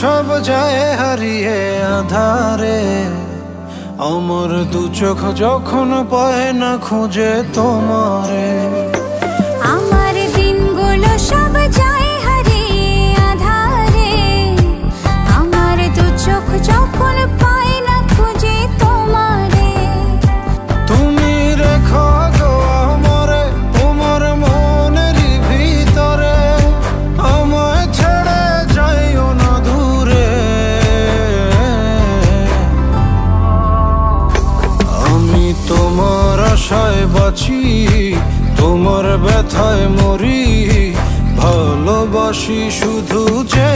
সব যায় হারিয়ে আধারে, আমার দু চোখ যখন পায় না খুঁজে তোমারে। আমার দিনগুলো সব যায় হারিয়ে আধারে, আমার দু চোখ যখন পায় না খুঁজে তোমারে। তুমি রেখো গো আমারে তোমার মনের ভিতরে, আমায় ছেড়ে যাইও না দূরে। আমি তোমার আশায় বাঁচি, তোমার ব্যথায় মরি, ভালোবাসি শুধু যে